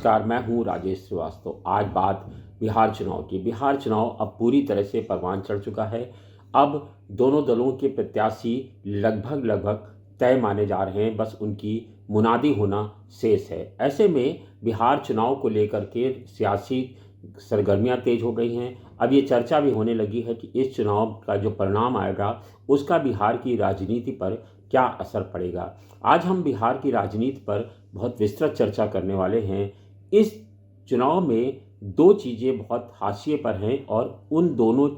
नमस्कार, मैं हूं राजेश श्रीवास्तव। आज बात बिहार चुनाव की। बिहार चुनाव अब पूरी तरह से परवान चढ़ चुका है। अब दोनों दलों के प्रत्याशी लगभग तय माने जा रहे हैं, बस उनकी मुनादी होना शेष है। ऐसे में बिहार चुनाव को लेकर के सियासी सरगर्मियां तेज हो गई हैं। अब ये चर्चा भी होने लगी है कि इस चुनाव का जो परिणाम आएगा उसका बिहार की राजनीति पर क्या असर पड़ेगा। आज हम बिहार की राजनीति पर बहुत विस्तृत चर्चा करने वाले हैं। इस चुनाव में दो चीज़ें बहुत हाशिए पर हैं और उन दोनों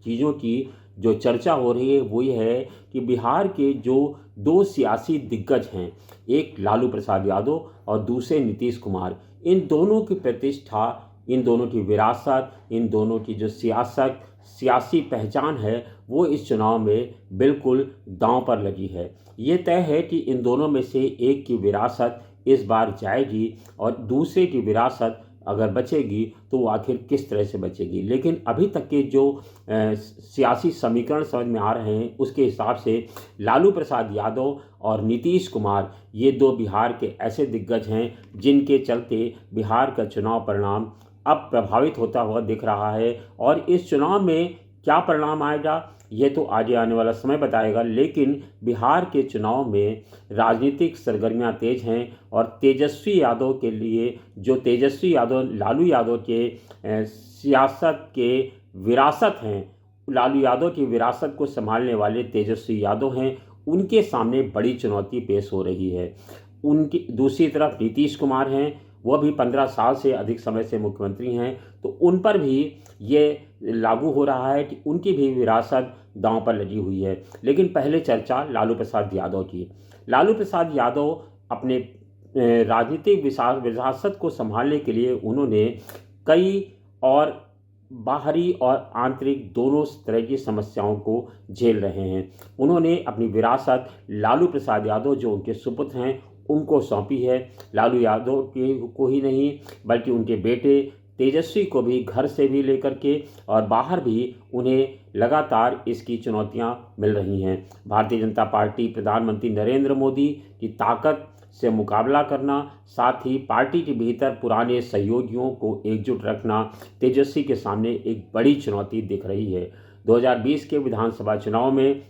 चीज़ों की जो चर्चा हो रही है वो ये है कि बिहार के जो दो सियासी दिग्गज हैं, एक लालू प्रसाद यादव और दूसरे नीतीश कुमार, इन दोनों की प्रतिष्ठा, इन दोनों की विरासत, इन दोनों की जो सियासी पहचान है वो इस चुनाव में बिल्कुल दांव पर लगी है। ये तय है कि इन दोनों में से एक की विरासत इस बार जाएगी और दूसरे की विरासत अगर बचेगी तो वो आखिर किस तरह से बचेगी। लेकिन अभी तक के जो सियासी समीकरण समझ में आ रहे हैं उसके हिसाब से लालू प्रसाद यादव और नीतीश कुमार ये दो बिहार के ऐसे दिग्गज हैं जिनके चलते बिहार का चुनाव परिणाम अब प्रभावित होता हुआ दिख रहा है। और इस चुनाव में क्या परिणाम आएगा ये तो आगे आने वाला समय बताएगा। लेकिन बिहार के चुनाव में राजनीतिक सरगर्मियां तेज हैं और तेजस्वी यादव के लिए, जो तेजस्वी यादव लालू यादव के सियासत के विरासत हैं, लालू यादव की विरासत को संभालने वाले तेजस्वी यादव हैं, उनके सामने बड़ी चुनौती पेश हो रही है। उनकी दूसरी तरफ नीतीश कुमार हैं, वह भी 15 साल से अधिक समय से मुख्यमंत्री हैं, तो उन पर भी ये लागू हो रहा है कि उनकी भी विरासत दांव पर लगी हुई है। लेकिन पहले चर्चा लालू प्रसाद यादव की। लालू प्रसाद यादव अपने राजनीतिक विरासत को संभालने के लिए उन्होंने कई और बाहरी और आंतरिक दोनों तरह की समस्याओं को झेल रहे हैं। उन्होंने अपनी विरासत लालू प्रसाद यादव जो उनके सुपुत्र हैं उनको सौंपी है। लालू यादव को ही नहीं बल्कि उनके बेटे तेजस्वी को भी घर से भी लेकर के और बाहर भी उन्हें लगातार इसकी चुनौतियां मिल रही हैं। भारतीय जनता पार्टी, प्रधानमंत्री नरेंद्र मोदी की ताकत से मुकाबला करना, साथ ही पार्टी के भीतर पुराने सहयोगियों को एकजुट रखना तेजस्वी के सामने एक बड़ी चुनौती दिख रही है। 2020 के विधानसभा चुनाव में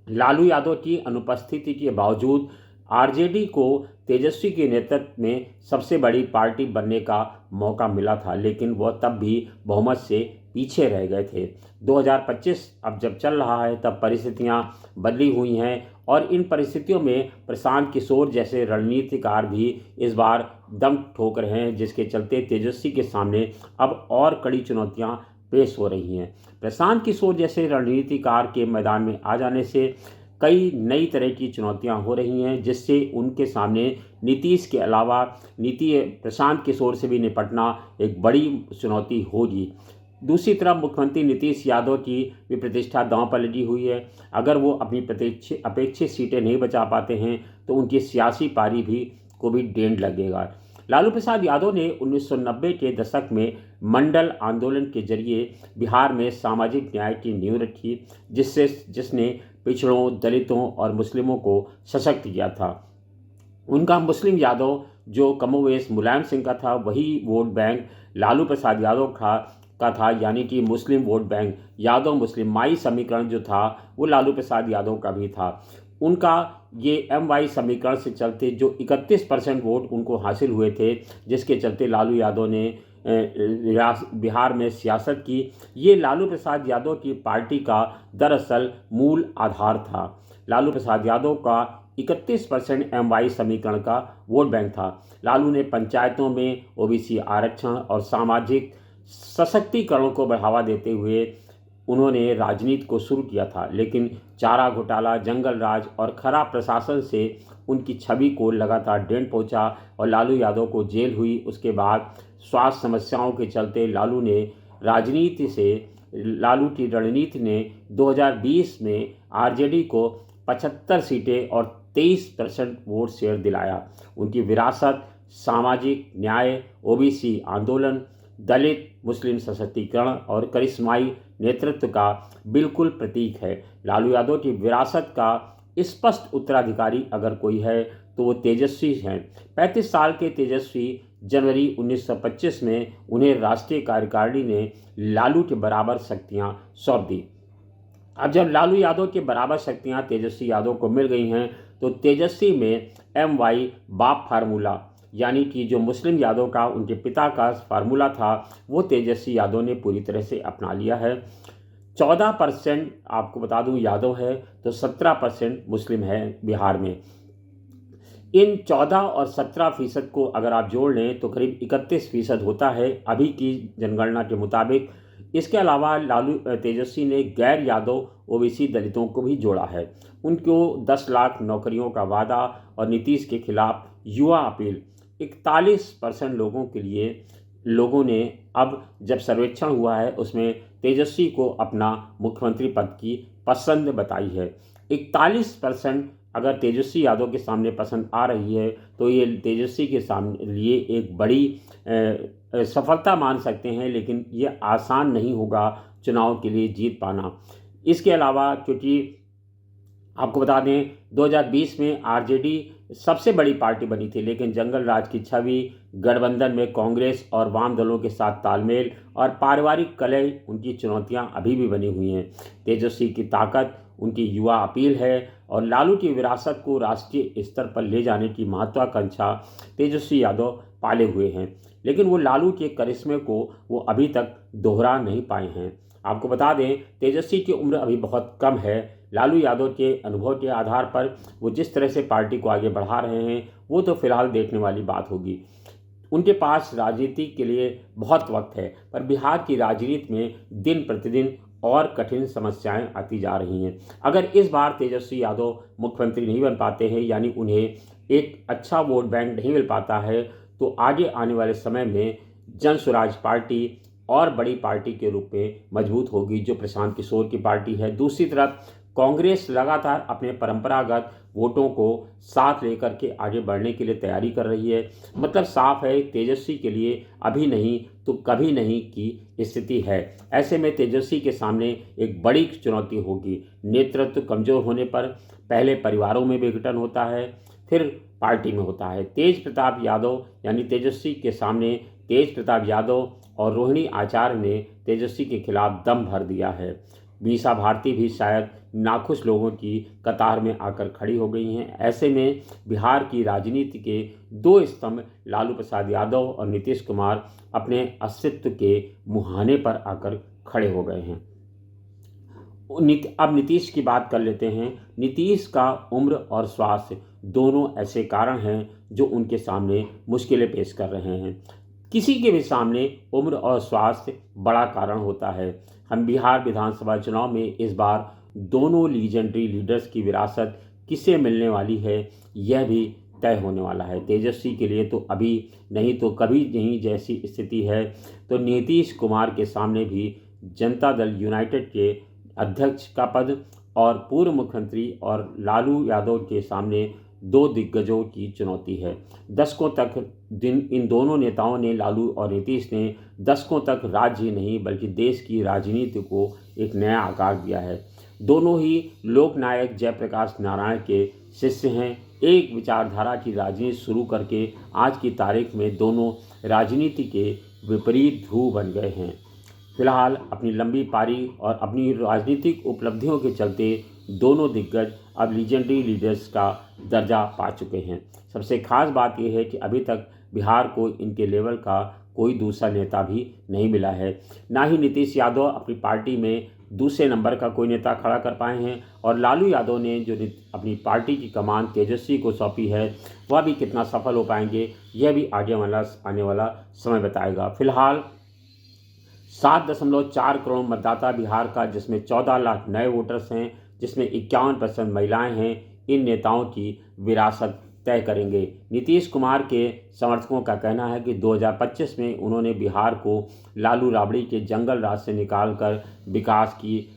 लालू यादव की अनुपस्थिति के बावजूद आरजेडी को तेजस्वी के नेतृत्व में सबसे बड़ी पार्टी बनने का मौका मिला था, लेकिन वह तब भी बहुमत से पीछे रह गए थे। 2025 अब जब चल रहा है तब परिस्थितियां बदली हुई हैं और इन परिस्थितियों में प्रशांत किशोर जैसे रणनीतिकार भी इस बार दम ठोक रहे हैं, जिसके चलते तेजस्वी के सामने अब और कड़ी चुनौतियां पेश हो रही हैं। प्रशांत किशोर जैसे रणनीतिकार के मैदान में आ जाने से कई नई तरह की चुनौतियां हो रही हैं, जिससे उनके सामने नीतीश के अलावा प्रशांत किशोर से भी निपटना एक बड़ी चुनौती होगी। दूसरी तरफ मुख्यमंत्री नीतीश यादव की भी प्रतिष्ठा दांव पर लगी हुई है। अगर वो अपनी अपेक्षित सीटें नहीं बचा पाते हैं तो उनकी सियासी पारी को भी डेंट लगेगा। लालू प्रसाद यादव ने 1990 के दशक में मंडल आंदोलन के जरिए बिहार में सामाजिक न्याय की नींव रखी, जिसने पिछड़ों, दलितों और मुस्लिमों को सशक्त किया था। उनका मुस्लिम यादव जो कमोवेश मुलायम सिंह का था, वही वोट बैंक लालू प्रसाद यादव का था, यानी कि मुस्लिम वोट बैंक यादव मुस्लिम माई समीकरण जो था वो लालू प्रसाद यादव का भी था। उनका ये MY समीकरण से चलते जो 31% वोट उनको हासिल हुए थे, जिसके चलते लालू यादव ने बिहार में सियासत की। ये लालू प्रसाद यादव की पार्टी का दरअसल मूल आधार था। लालू प्रसाद यादव का 31% MY समीकरण का वोट बैंक था। लालू ने पंचायतों में OBC आरक्षण और सामाजिक सशक्तिकरण को बढ़ावा देते हुए उन्होंने राजनीति को शुरू किया था, लेकिन चारा घोटाला, जंगल राज और खराब प्रशासन से उनकी छवि को लगातार डेंट पहुंचा और लालू यादव को जेल हुई। उसके बाद स्वास्थ्य समस्याओं के चलते लालू की रणनीति ने 2020 में आरजेडी को 75 सीटें और 23% वोट शेयर दिलाया। उनकी विरासत सामाजिक न्याय, OBC आंदोलन, दलित मुस्लिम सशक्तिकरण और करिश्माई नेतृत्व का बिल्कुल प्रतीक है। लालू यादव की विरासत का स्पष्ट उत्तराधिकारी अगर कोई है तो वो तेजस्वी हैं। 35 साल के तेजस्वी जनवरी 1925 में उन्हें राष्ट्रीय कार्यकारिणी ने लालू के बराबर शक्तियां सौंप दी। अब जब लालू यादव के बराबर शक्तियां तेजस्वी यादव को मिल गई हैं तो तेजस्वी में MY बाप फार्मूला, यानी कि जो मुस्लिम यादव का उनके पिता का फार्मूला था, वो तेजस्वी यादव ने पूरी तरह से अपना लिया है। 14% आपको बता दूं यादव है तो 17% मुस्लिम है बिहार में। इन 14 और 17% को अगर आप जोड़ लें तो करीब 31% होता है अभी की जनगणना के मुताबिक। इसके अलावा लालू तेजस्वी ने गैर यादव OBC दलितों को भी जोड़ा है। उनको 10 लाख नौकरियों का वादा और नीतीश के खिलाफ युवा अपील, 41% लोगों ने अब जब सर्वेक्षण हुआ है उसमें तेजस्वी को अपना मुख्यमंत्री पद की पसंद बताई है। 41% अगर तेजस्वी यादव के सामने पसंद आ रही है तो ये तेजस्वी के सामने लिए एक बड़ी सफलता मान सकते हैं, लेकिन ये आसान नहीं होगा चुनाव के लिए जीत पाना। इसके अलावा क्योंकि आपको बता दें 2020 में RJD सबसे बड़ी पार्टी बनी थी, लेकिन जंगल राज की छवि, गठबंधन में कांग्रेस और वाम दलों के साथ तालमेल और पारिवारिक कलह उनकी चुनौतियां अभी भी बनी हुई हैं। तेजस्वी की ताकत उनकी युवा अपील है और लालू की विरासत को राष्ट्रीय स्तर पर ले जाने की महत्वाकांक्षा तेजस्वी यादव पाले हुए हैं, लेकिन वो लालू के करिश्मे को वो अभी तक दोहरा नहीं पाए हैं। आपको बता दें तेजस्वी की उम्र अभी बहुत कम है। लालू यादव के अनुभव के आधार पर वो जिस तरह से पार्टी को आगे बढ़ा रहे हैं वो तो फिलहाल देखने वाली बात होगी। उनके पास राजनीति के लिए बहुत वक्त है, पर बिहार की राजनीति में दिन प्रतिदिन और कठिन समस्याएं आती जा रही हैं। अगर इस बार तेजस्वी यादव मुख्यमंत्री नहीं बन पाते हैं, यानी उन्हें एक अच्छा वोट बैंक नहीं मिल पाता है, तो आगे आने वाले समय में जन स्वराज पार्टी और बड़ी पार्टी के रूप में मजबूत होगी, जो प्रशांत किशोर की पार्टी है। दूसरी तरफ कांग्रेस लगातार अपने परंपरागत वोटों को साथ लेकर के आगे बढ़ने के लिए तैयारी कर रही है। मतलब साफ है तेजस्वी के लिए अभी नहीं तो कभी नहीं की स्थिति है। ऐसे में तेजस्वी के सामने एक बड़ी चुनौती होगी। नेतृत्व कमजोर होने पर पहले परिवारों में विघटन होता है, फिर पार्टी में होता है। तेज प्रताप यादव यानी तेजस्वी के सामने तेज प्रताप यादव और रोहिणी आचार्य ने तेजस्वी के खिलाफ दम भर दिया है। मीसा भारती भी शायद नाखुश लोगों की कतार में आकर खड़ी हो गई हैं। ऐसे में बिहार की राजनीति के दो स्तंभ लालू प्रसाद यादव और नीतीश कुमार अपने अस्तित्व के मुहाने पर आकर खड़े हो गए हैं। अब नीतीश की बात कर लेते हैं। नीतीश का उम्र और स्वास्थ्य दोनों ऐसे कारण हैं जो उनके सामने मुश्किलें पेश कर रहे हैं। किसी के भी सामने उम्र और स्वास्थ्य बड़ा कारण होता है। हम बिहार विधानसभा चुनाव में इस बार दोनों लीजेंडरी लीडर्स की विरासत किसे मिलने वाली है यह भी तय होने वाला है। तेजस्वी के लिए तो अभी नहीं तो कभी नहीं जैसी स्थिति है, तो नीतीश कुमार के सामने भी जनता दल यूनाइटेड के अध्यक्ष का पद और पूर्व मुख्यमंत्री और लालू यादव के सामने दो दिग्गजों की चुनौती है। दशकों तक इन दोनों नेताओं ने, लालू और नीतीश ने दशकों तक राज्य नहीं बल्कि देश की राजनीति को एक नया आकार दिया है। दोनों ही लोकनायक जयप्रकाश नारायण के शिष्य हैं। एक विचारधारा की राजनीति शुरू करके आज की तारीख में दोनों राजनीति के विपरीत ध्रुव बन गए हैं। फिलहाल अपनी लंबी पारी और अपनी राजनीतिक उपलब्धियों के चलते दोनों दिग्गज अब लीजेंडरी लीडर्स का दर्जा पा चुके हैं। सबसे खास बात यह है कि अभी तक बिहार को इनके लेवल का कोई दूसरा नेता भी नहीं मिला है। ना ही नीतीश यादव अपनी पार्टी में दूसरे नंबर का कोई नेता खड़ा कर पाए हैं, और लालू यादव ने जो अपनी पार्टी की कमान तेजस्वी को सौंपी है वह भी कितना सफल हो पाएंगे यह भी आने वाला समय बताएगा। फिलहाल 7.4 करोड़ मतदाता बिहार का, जिसमें 14 लाख नए वोटर्स हैं, जिसमें 51% महिलाएं हैं, इन नेताओं की विरासत तय करेंगे। नीतीश कुमार के समर्थकों का कहना है कि 2025 में उन्होंने बिहार को लालू राबड़ी के जंगल राज से निकालकर विकास की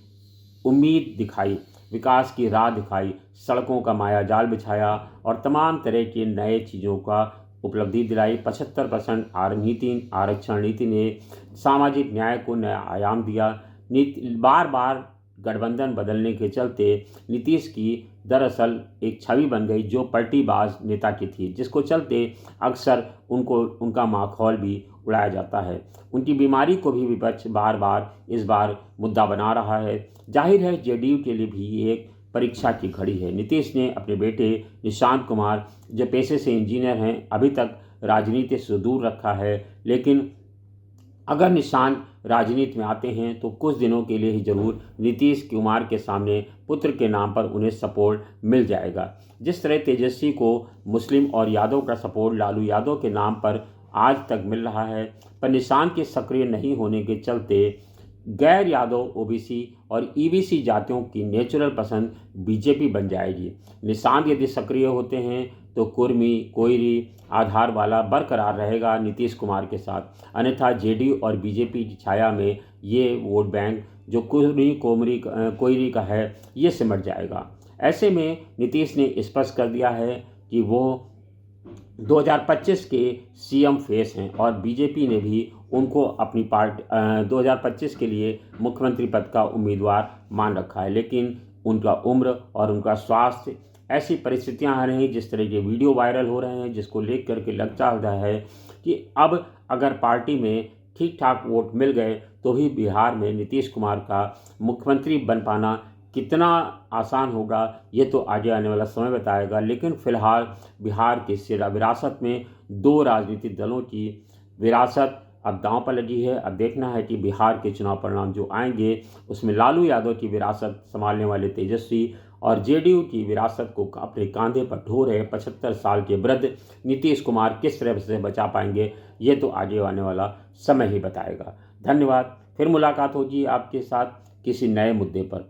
उम्मीद दिखाई, विकास की राह दिखाई, सड़कों का मायाजाल बिछाया और तमाम तरह की नए चीज़ों का उपलब्धि दिलाई। 75% आरक्षण नीति ने सामाजिक न्याय को नया आयाम दिया। बार बार गठबंधन बदलने के चलते नीतीश की दरअसल एक छवि बन गई जो पलटीबाज नेता की थी, जिसको चलते अक्सर उनका माखौल भी उड़ाया जाता है। उनकी बीमारी को भी विपक्ष बार बार इस बार मुद्दा बना रहा है। जाहिर है जेडीयू के लिए भी ये एक परीक्षा की घड़ी है। नीतीश ने अपने बेटे निशांत कुमार, जो पेशे से इंजीनियर हैं, अभी तक राजनीति से दूर रखा है, लेकिन अगर निशांत राजनीति में आते हैं तो कुछ दिनों के लिए ही जरूर नीतीश कुमार के सामने पुत्र के नाम पर उन्हें सपोर्ट मिल जाएगा। जिस तरह तेजस्वी को मुस्लिम और यादव का सपोर्ट लालू यादव के नाम पर आज तक मिल रहा है, पर निशांत के सक्रिय नहीं होने के चलते गैर यादव ओबीसी और ईबीसी जातियों की नेचुरल पसंद बीजेपी बन जाएगी। निशांत यदि सक्रिय होते हैं तो कुर्मी कोयरी आधार वाला बरकरार रहेगा नीतीश कुमार के साथ, अन्यथा जेडीयू और बीजेपी की छाया में ये वोट बैंक जो कुर्मी कोयरी का है ये सिमट जाएगा। ऐसे में नीतीश ने स्पष्ट कर दिया है कि वो 2025 के सीएम फेस हैं और बीजेपी ने भी उनको अपनी पार्टी 2025 के लिए मुख्यमंत्री पद का उम्मीदवार मान रखा है, लेकिन उनका उम्र और उनका स्वास्थ्य ऐसी परिस्थितियां आ रही हैं, जिस तरह के वीडियो वायरल हो रहे हैं, जिसको लेख करके लगता है कि अब अगर पार्टी में ठीक ठाक वोट मिल गए तो भी बिहार में नीतीश कुमार का मुख्यमंत्री बन पाना कितना आसान होगा ये तो आगे आने वाला समय बताएगा। लेकिन फिलहाल बिहार की विरासत में दो राजनीतिक दलों की विरासत अब दांव पर लगी है। अब देखना है कि बिहार के चुनाव परिणाम जो आएंगे उसमें लालू यादव की विरासत संभालने वाले तेजस्वी और जेडीयू की विरासत को अपने कांधे पर ढो रहे 75 साल के वृद्ध नीतीश कुमार किस तरह से बचा पाएंगे ये तो आगे आने वाला समय ही बताएगा। धन्यवाद। फिर मुलाकात होगी आपके साथ किसी नए मुद्दे पर।